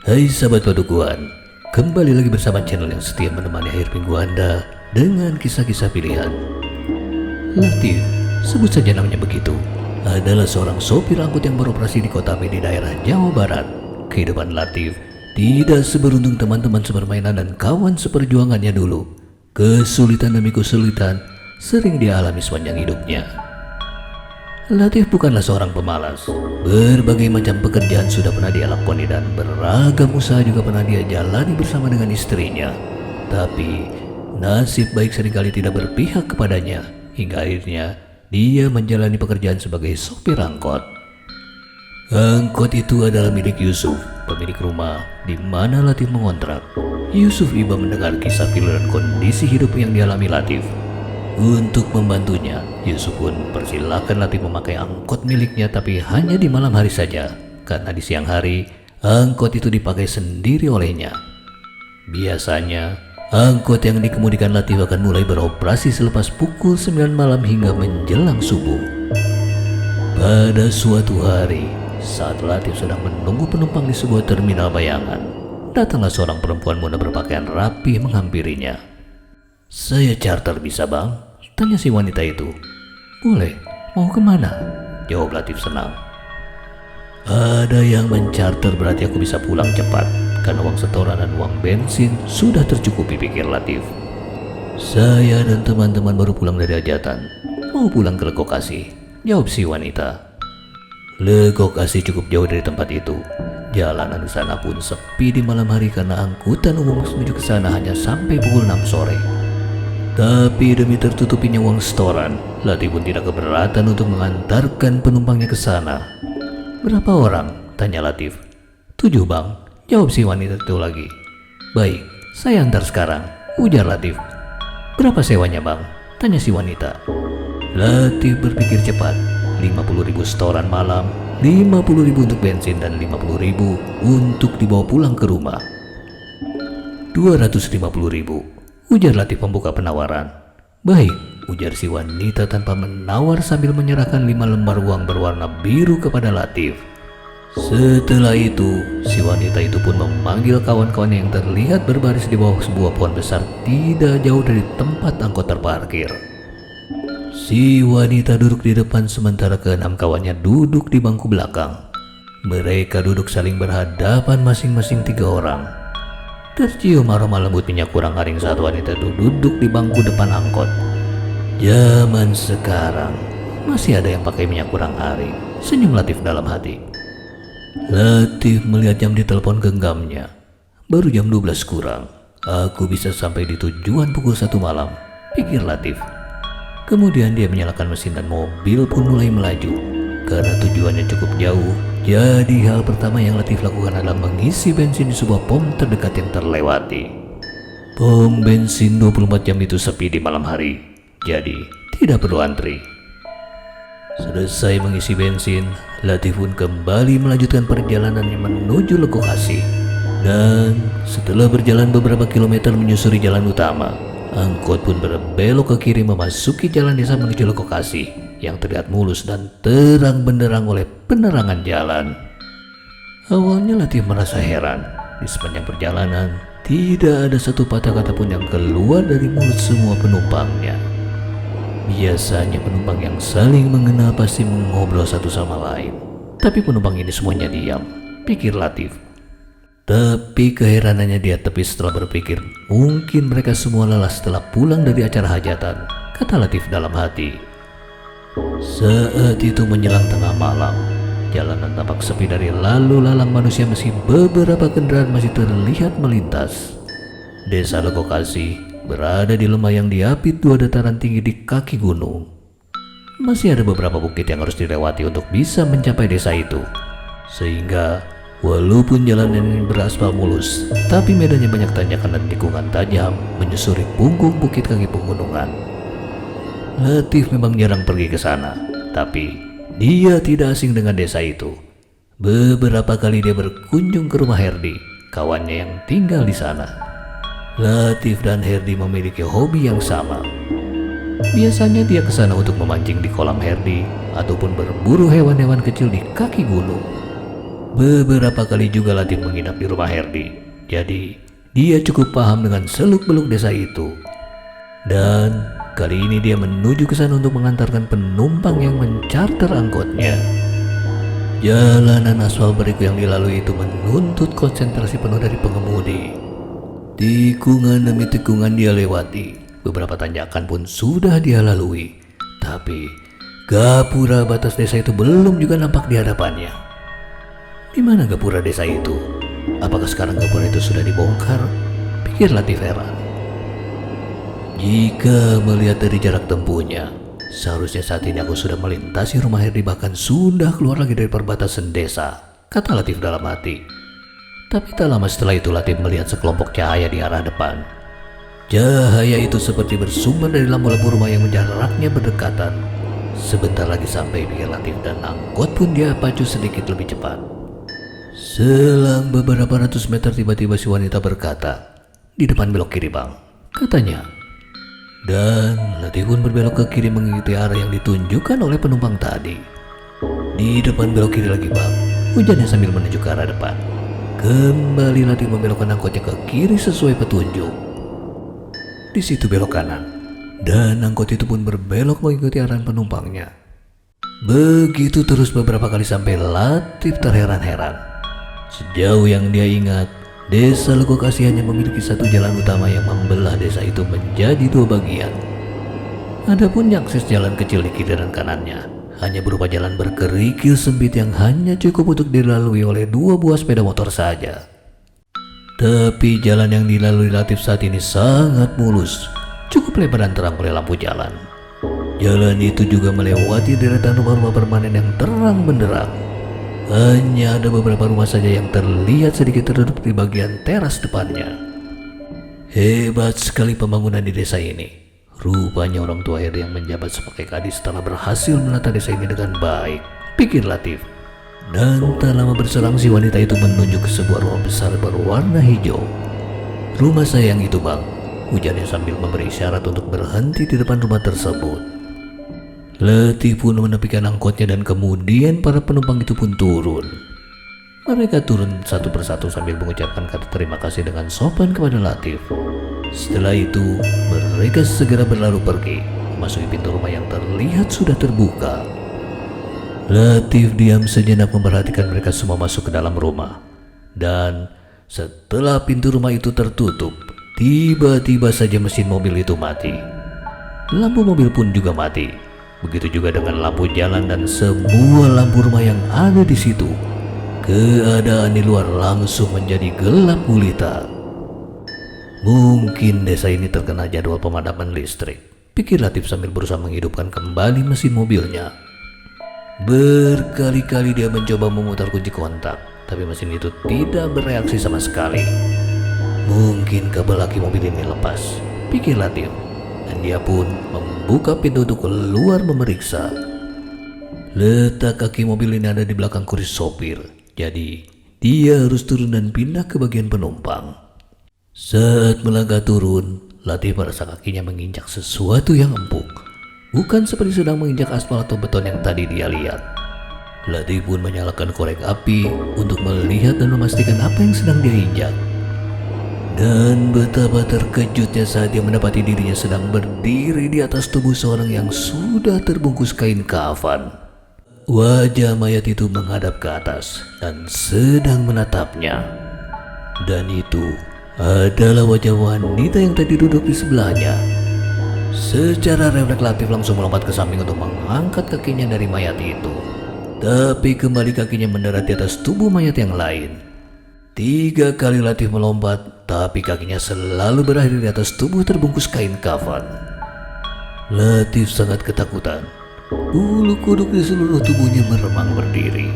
Hai sahabat padukuhan, kembali lagi bersama channel yang setia menemani akhir minggu Anda dengan kisah-kisah pilihan. Latif, sebut saja namanya begitu, adalah seorang sopir angkut yang beroperasi di kota B di daerah Jawa Barat. Kehidupan Latif tidak seberuntung teman-teman sepermainan dan kawan seperjuangannya dulu. Kesulitan demi kesulitan sering dia alami sepanjang hidupnya. Latif bukanlah seorang pemalas. Berbagai macam pekerjaan sudah pernah dia lakoni dan beragam usaha juga pernah dia jalani bersama dengan istrinya. Tapi nasib baik seringkali tidak berpihak kepadanya hingga akhirnya dia menjalani pekerjaan sebagai sopir angkot. Angkot itu adalah milik Yusuf, pemilik rumah di mana Latif mengontrak. Yusuf iba mendengar kisah pilu dan kondisi hidup yang dialami Latif. Untuk membantunya, Yusuf pun persilahkan Latif memakai angkot miliknya, tapi hanya di malam hari saja, karena di siang hari angkot itu dipakai sendiri olehnya. Biasanya, angkot yang dikemudikan Latif akan mulai beroperasi selepas pukul 9 malam hingga menjelang subuh. Pada suatu hari, saat Latif sedang menunggu penumpang di sebuah terminal bayangan, datanglah seorang perempuan muda berpakaian rapi menghampirinya. "Saya charter bisa bang?" tanya si wanita itu. "Boleh, mau kemana?" jawab Latif senang. "Ada yang mencharter, berarti aku bisa pulang cepat, karena uang setoran dan uang bensin sudah tercukupi," pikir Latif. "Saya dan teman-teman baru pulang dari hajatan, mau pulang ke lokasi," jawab si wanita. Lokasi cukup jauh dari tempat itu. Jalanan di sana pun sepi di malam hari karena angkutan umum menuju ke sana hanya sampai pukul 6 sore. Tapi demi tertutupinya uang setoran, Latif pun tidak keberatan untuk mengantarkan penumpangnya ke sana. "Berapa orang?" tanya Latif. "7 bang," jawab si wanita itu lagi. "Baik, saya antar sekarang," ujar Latif. "Berapa sewanya bang?" tanya si wanita. Latif berpikir cepat. 50.000 setoran malam, 50.000 untuk bensin, dan 50.000 untuk dibawa pulang ke rumah. 250.000, ujar Latif membuka penawaran. "Baik," ujar si wanita tanpa menawar sambil menyerahkan 5 lembar uang berwarna biru kepada Latif. Setelah itu, si wanita itu pun memanggil kawan-kawan yang terlihat berbaris di bawah sebuah pohon besar tidak jauh dari tempat angkot terparkir. Si wanita duduk di depan sementara keenam kawannya duduk di bangku belakang. Mereka duduk saling berhadapan masing-masing 3 orang. Tercium aroma lembut minyak kurang haring saat wanita itu duduk di bangku depan angkot. Zaman sekarang masih ada yang pakai minyak kurang haring, senyum Latif dalam hati. Latif melihat jam di telepon genggamnya. Baru jam 12 kurang. Aku bisa sampai di tujuan pukul 1 malam, pikir Latif. Kemudian dia menyalakan mesin dan mobil pun mulai melaju. Karena tujuannya cukup jauh, jadi hal pertama yang Latif lakukan adalah mengisi bensin di sebuah pom terdekat yang terlewati. Pom bensin 24 jam itu sepi di malam hari, jadi tidak perlu antri. Selesai mengisi bensin, Latif pun kembali melanjutkan perjalanannya menuju lokasi. Dan setelah berjalan beberapa kilometer menyusuri jalan utama, angkot pun berbelok ke kiri memasuki jalan desa menuju lokasi yang terlihat mulus dan terang benderang oleh penerangan jalan. Awalnya Latif merasa heran. Di sepanjang perjalanan tidak ada satu patah kata pun yang keluar dari mulut semua penumpangnya. Biasanya penumpang yang saling mengenal pasti mengobrol satu sama lain. Tapi penumpang ini semuanya diam, pikir Latif. Tapi keheranannya dia tepis setelah berpikir mungkin mereka semua lelah setelah pulang dari acara hajatan, kata Latif dalam hati. Saat itu menjelang tengah malam, jalanan tampak sepi dari lalu lalang manusia meski beberapa kendaraan masih terlihat melintas. Desa lokasi berada di lembah yang diapit 2 dataran tinggi di kaki gunung. Masih ada beberapa bukit yang harus dilewati untuk bisa mencapai desa itu. Sehingga walaupun jalan ini beraspal mulus, tapi medannya banyak tanjakan dan tikungan tajam menyusuri punggung bukit kaki pegunungan. Latif memang jarang pergi ke sana, tapi dia tidak asing dengan desa itu. Beberapa kali dia berkunjung ke rumah Herdi, kawannya yang tinggal di sana. Latif dan Herdi memiliki hobi yang sama. Biasanya dia ke sana untuk memancing di kolam Herdi ataupun berburu hewan-hewan kecil di kaki gunung. Beberapa kali juga Latif menginap di rumah Herdi, jadi dia cukup paham dengan seluk-beluk desa itu. Dan kali ini dia menuju ke sana untuk mengantarkan penumpang yang mencarter angkotnya. Jalanan aspal beriku yang dilalui itu menuntut konsentrasi penuh dari pengemudi. Tikungan demi tikungan dia lewati, beberapa tanjakan pun sudah dia lalui. Tapi gapura batas desa itu belum juga nampak di hadapannya. Di mana gapura desa itu? Apakah sekarang gapura itu sudah dibongkar? Pikir Latif heran. Jika melihat dari jarak tempuhnya, seharusnya saat ini aku sudah melintasi rumah Herdi, bahkan sudah keluar lagi dari perbatasan desa, kata Latif dalam hati. Tapi tak lama setelah itu Latif melihat sekelompok cahaya di arah depan. Cahaya itu seperti bersumber dari lampu-lampu rumah yang jaraknya berdekatan. Sebentar lagi sampai, pikir Latif, dan angkot pun dia pacu sedikit lebih cepat. Selang beberapa ratus meter tiba-tiba si wanita berkata, "Di depan belok kiri bang," katanya. Dan Latif pun berbelok ke kiri mengikuti arah yang ditunjukkan oleh penumpang tadi. "Di depan belok kiri lagi bang," ujarnya sambil menuju ke arah depan. Kembali Latif membelokkan angkotnya ke kiri sesuai petunjuk. Di situ belok kanan, dan angkot itu pun berbelok mengikuti arahan penumpangnya. Begitu terus beberapa kali sampai Latif terheran-heran. Sejauh yang dia ingat, desa Legokasi hanya memiliki satu jalan utama yang membelah desa itu menjadi dua bagian. Adapun akses jalan kecil di kiri dan kanannya hanya berupa jalan berkerikil sempit yang hanya cukup untuk dilalui oleh dua buah sepeda motor saja. Tapi jalan yang dilalui Latif saat ini sangat mulus, cukup lebar dan terang oleh lampu jalan. Jalan itu juga melewati deretan rumah-rumah permanen yang terang benderang. Hanya ada beberapa rumah saja yang terlihat sedikit tertutup di bagian teras depannya. Hebat sekali pembangunan di desa ini. Rupanya orang tua Herdi yang menjabat sebagai kadis telah berhasil menata desa ini dengan baik, pikir Latif. Dan tak lama berselang si wanita itu menunjuk ke sebuah rumah besar berwarna hijau. "Rumah saya yang itu bang," ujarnya sambil memberi isyarat untuk berhenti di depan rumah tersebut. Latif pun menepikan angkotnya dan kemudian para penumpang itu pun turun. Mereka turun satu persatu sambil mengucapkan kata terima kasih dengan sopan kepada Latif. Setelah itu mereka segera berlalu pergi, memasuki pintu rumah yang terlihat sudah terbuka. Latif diam sejenak memperhatikan mereka semua masuk ke dalam rumah. Dan setelah pintu rumah itu tertutup, tiba-tiba saja mesin mobil itu mati. Lampu mobil pun juga mati. Begitu juga dengan lampu jalan dan semua lampu rumah yang ada di situ. Keadaan di luar langsung menjadi gelap gulita. Mungkin desa ini terkena jadwal pemadaman listrik, pikir Latif sambil berusaha menghidupkan kembali mesin mobilnya. Berkali-kali dia mencoba memutar kunci kontak, tapi mesin itu tidak bereaksi sama sekali. Mungkin kabel aki mobil ini lepas, pikir Latif. Dan dia pun membuka pintu untuk keluar memeriksa. Letak kaki mobil ini ada di belakang kursi sopir, jadi dia harus turun dan pindah ke bagian penumpang. Saat melangkah turun, Latif merasa kakinya menginjak sesuatu yang empuk, bukan seperti sedang menginjak aspal atau beton yang tadi dia lihat. Latif pun menyalakan korek api untuk melihat dan memastikan apa yang sedang dia injak. Dan betapa terkejutnya saat dia mendapati dirinya sedang berdiri di atas tubuh seorang yang sudah terbungkus kain kafan. Wajah mayat itu menghadap ke atas dan sedang menatapnya. Dan itu adalah wajah wanita yang tadi duduk di sebelahnya. Secara refleks Latif langsung melompat ke samping untuk mengangkat kakinya dari mayat itu. Tapi kembali kakinya mendarat di atas tubuh mayat yang lain. 3 kali Latif melompat, tapi kakinya selalu berakhir di atas tubuh terbungkus kain kafan. Latif sangat ketakutan. Bulu kuduk di seluruh tubuhnya meremang berdiri.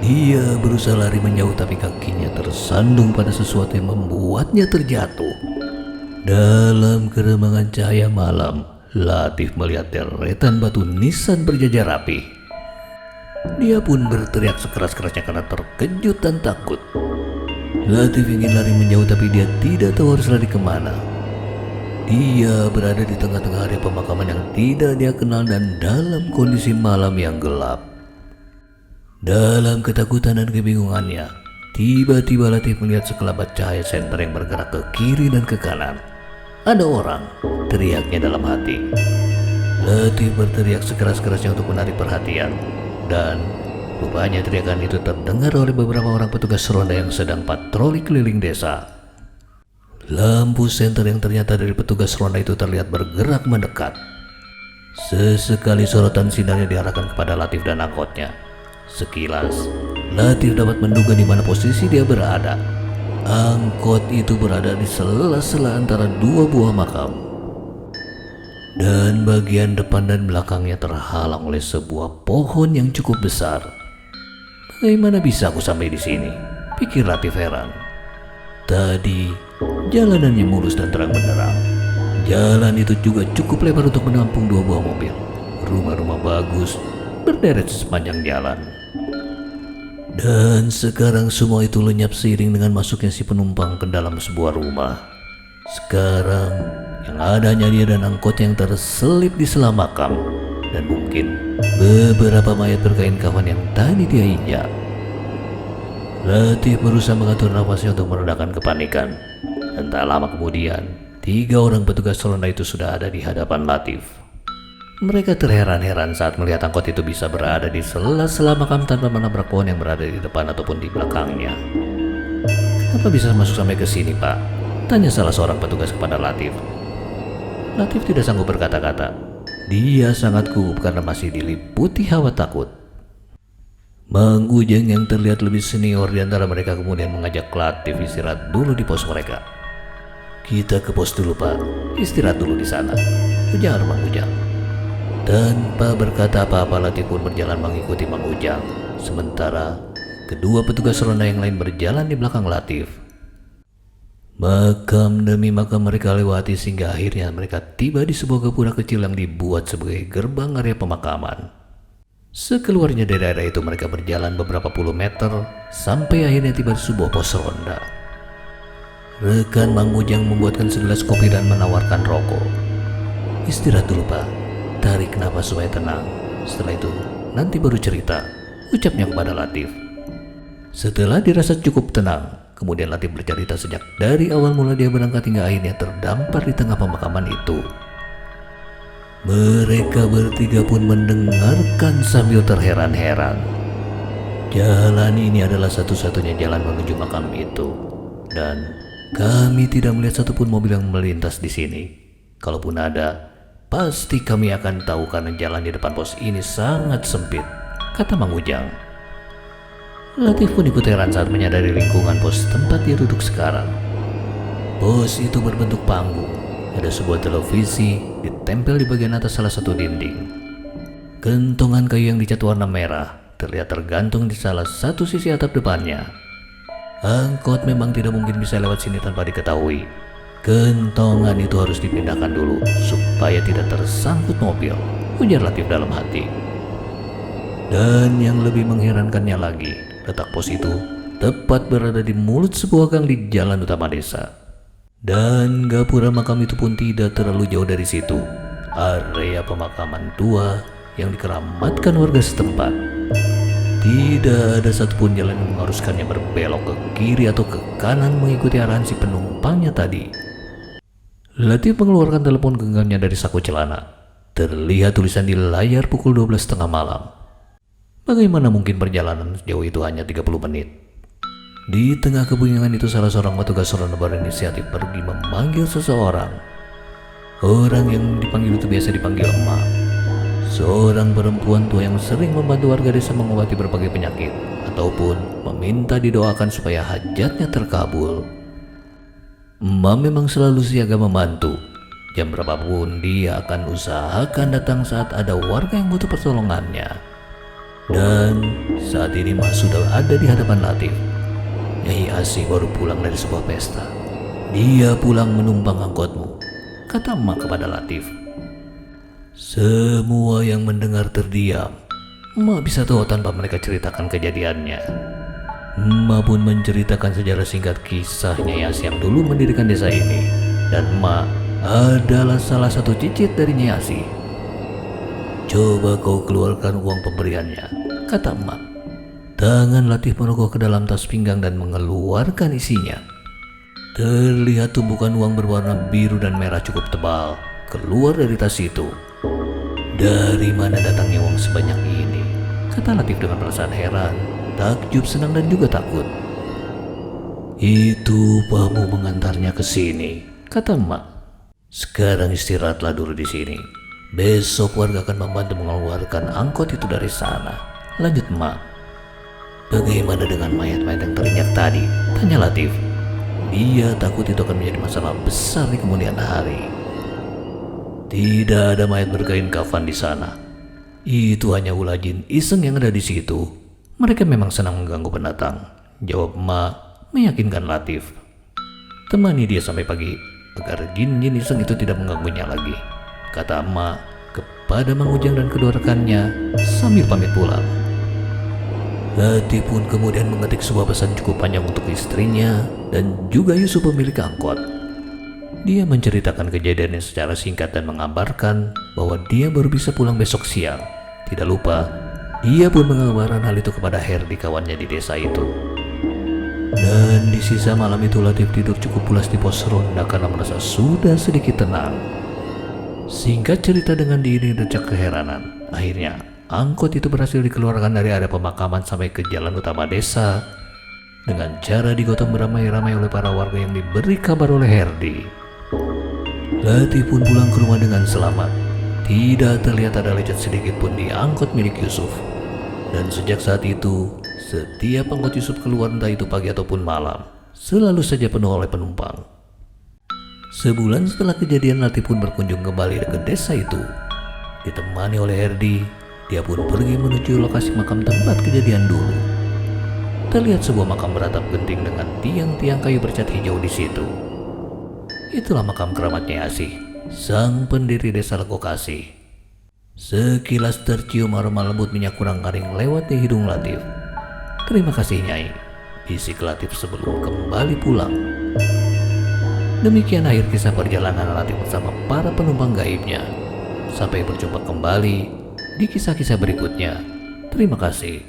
Dia berusaha lari menjauh, tapi kakinya tersandung pada sesuatu yang membuatnya terjatuh. Dalam keremangan cahaya malam, Latif melihat deretan batu nisan berjajar rapi. Dia pun berteriak sekeras-kerasnya karena terkejut dan takut. Latif ingin lari menjauh, tapi dia tidak tahu harus lari kemana. Dia berada di tengah-tengah area pemakaman yang tidak dia kenal dan dalam kondisi malam yang gelap. Dalam ketakutan dan kebingungannya, tiba-tiba Latif melihat sekelebat cahaya senter yang bergerak ke kiri dan ke kanan. Ada orang, teriaknya dalam hati. Latif berteriak sekeras-kerasnya untuk menarik perhatian, dan rupanya teriakan itu terdengar oleh beberapa orang petugas ronda yang sedang patroli keliling desa. Lampu senter yang ternyata dari petugas ronda itu terlihat bergerak mendekat. Sesekali sorotan sinarnya diarahkan kepada Latif dan angkotnya. Sekilas, Latif dapat menduga di mana posisi dia berada. Angkot itu berada di sela-sela antara dua buah makam. Dan bagian depan dan belakangnya terhalang oleh sebuah pohon yang cukup besar. Bagaimana bisa aku sampai di sini? Pikir Latif heran. Tadi, jalanannya mulus dan terang benderang. Jalan itu juga cukup lebar untuk menampung dua buah mobil. Rumah-rumah bagus berderet sepanjang jalan. Dan sekarang semua itu lenyap seiring dengan masuknya si penumpang ke dalam sebuah rumah. Sekarang yang ada hanya dia dan angkot yang terselip di sela makam, dan mungkin beberapa mayat berkain kafan yang tadi dia injak. Latif berusaha mengatur nafasnya untuk meredakan kepanikan. Dan tak lama kemudian, 3 orang petugas ronda itu sudah ada di hadapan Latif. Mereka terheran-heran saat melihat angkot itu bisa berada di sela-sela makam tanpa menabrak pohon yang berada di depan ataupun di belakangnya. "Kenapa bisa masuk sampai ke sini, Pak?" tanya salah seorang petugas kepada Latif. Latif tidak sanggup berkata-kata. Dia sangat gugup karena masih diliputi hawa takut. Mang Ujang yang terlihat lebih senior di antara mereka kemudian mengajak Latif istirahat dulu di pos mereka. "Kita ke pos dulu, Pak. Istirahat dulu di sana," ujar Mang Ujang. Tanpa berkata apa-apa, Latif pun berjalan mengikuti Mang Ujang. Sementara kedua petugas ronda yang lain berjalan di belakang Latif. Makam demi makam mereka lewati sehingga akhirnya mereka tiba di sebuah gapura kecil yang dibuat sebagai gerbang area pemakaman. Sekeluarnya dari daerah itu mereka berjalan beberapa puluh meter sampai akhirnya tiba di sebuah pos ronda. Rekan Mang Ujang membuatkan segelas kopi dan menawarkan rokok. "Istirahat dulu, Pak. Tarik napas supaya tenang. Setelah itu nanti baru cerita," ucapnya kepada Latif. Setelah dirasa cukup tenang, kemudian Latif bercerita sejak dari awal mula dia berangkat hingga akhirnya terdampar di tengah pemakaman itu. Mereka bertiga pun mendengarkan sambil terheran-heran. Jalan ini adalah satu-satunya jalan menuju makam itu, dan kami tidak melihat satupun mobil yang melintas di sini. Kalaupun ada, pasti kami akan tahu karena jalan di depan pos ini sangat sempit, kata Mang Ujang. Latif pun ikut heran saat menyadari lingkungan pos tempat dia duduk sekarang. Pos itu berbentuk panggung. Ada sebuah televisi ditempel di bagian atas salah satu dinding. Kentongan kayu yang dicat warna merah terlihat tergantung di salah satu sisi atap depannya. Angkot memang tidak mungkin bisa lewat sini tanpa diketahui. Kentongan itu harus dipindahkan dulu supaya tidak tersangkut mobil, ujar Latif dalam hati. Dan yang lebih mengherankannya lagi, letak pos itu tepat berada di mulut sebuah gang di jalan utama desa. Dan gapura makam itu pun tidak terlalu jauh dari situ, area pemakaman tua yang dikeramatkan warga setempat. Tidak ada satupun jalan yang mengharuskannya berbelok ke kiri atau ke kanan mengikuti arahan si penumpangnya tadi. Latif mengeluarkan telepon genggamnya dari saku celana. Terlihat tulisan di layar pukul 12.30 malam. Bagaimana mungkin perjalanan sejauh itu hanya 30 menit? Di tengah kebingungan itu salah seorang petugas ronda berinisiatif pergi memanggil seseorang. Orang yang dipanggil itu biasa dipanggil emak. Seorang perempuan tua yang sering membantu warga desa mengobati berbagai penyakit ataupun meminta didoakan supaya hajatnya terkabul. Emak memang selalu siaga membantu. Jam berapapun dia akan usahakan datang saat ada warga yang butuh pertolongannya. Dan saat ini emak sudah ada di hadapan Latif. Nyai Asih baru pulang dari sebuah pesta. Dia pulang menumpang angkotmu, kata emak kepada Latif. Semua yang mendengar terdiam. Emak bisa tahu tanpa mereka ceritakan kejadiannya. Emak pun menceritakan sejarah singkat kisah Nyai Asih yang dulu mendirikan desa ini. Dan emak adalah salah satu cicit dari Nyai Asih. Coba kau keluarkan uang pemberiannya, kata emak. Tangan Latif merogoh ke dalam tas pinggang dan mengeluarkan isinya. Terlihat tumpukan uang berwarna biru dan merah cukup tebal keluar dari tas itu. "Dari mana datangnya uang sebanyak ini?" kata Latif dengan perasaan heran, takjub, senang, dan juga takut. "Itu pamu mengantarnya ke sini," kata emak. "Sekarang istirahatlah dulu di sini. Besok warga akan membantu mengeluarkan angkot itu dari sana," lanjut emak. "Bagaimana dengan mayat-mayat yang terinjak tadi?" tanya Latif. Dia takut itu akan menjadi masalah besar di kemudian hari. "Tidak ada mayat berkain kafan di sana. Itu hanya ulah jin iseng yang ada di situ. Mereka memang senang mengganggu pendatang," jawab emak, meyakinkan Latif. "Temani dia sampai pagi agar jin-jin iseng itu tidak mengganggunya lagi," kata emak kepada Mang Ujang dan kedua rekannya sambil pamit pulang. Latif pun kemudian mengetik sebuah pesan cukup panjang untuk istrinya dan juga Yusuf pemilik angkot. Dia menceritakan kejadiannya secara singkat dan mengabarkan bahwa dia baru bisa pulang besok siang. Tidak lupa, dia pun mengabarkan hal itu kepada Herdi, kawannya di desa itu. Dan di sisa malam itu Latif tidur cukup pulas di pos ronda karena merasa sudah sedikit tenang. Singkat cerita, dengan diiringi decak keheranan, akhirnya angkot itu berhasil dikeluarkan dari area pemakaman sampai ke jalan utama desa dengan cara digotong beramai-ramai oleh para warga yang diberi kabar oleh Herdi. Latif pun pulang ke rumah dengan selamat. Tidak terlihat ada lecet sedikit pun di angkot milik Yusuf. Dan sejak saat itu, setiap angkot Yusuf keluar entah itu pagi ataupun malam, selalu saja penuh oleh penumpang. Sebulan setelah kejadian, Latif pun berkunjung kembali ke desa itu. Ditemani oleh Herdi, dia pun pergi menuju lokasi makam tempat kejadian dulu. Terlihat sebuah makam beratap genting dengan tiang-tiang kayu bercat hijau di situ. Itulah makam keramat Nyai Asih, sang pendiri desa Legokasi. Sekilas tercium aroma lembut minyak kurang garing lewat di hidung Latif. "Terima kasih Nyai," bisik Latif sebelum kembali pulang. Demikian akhir kisah perjalanan Latif bersama para penumpang gaibnya. Sampai berjumpa kembali di kisah-kisah berikutnya. Terima kasih.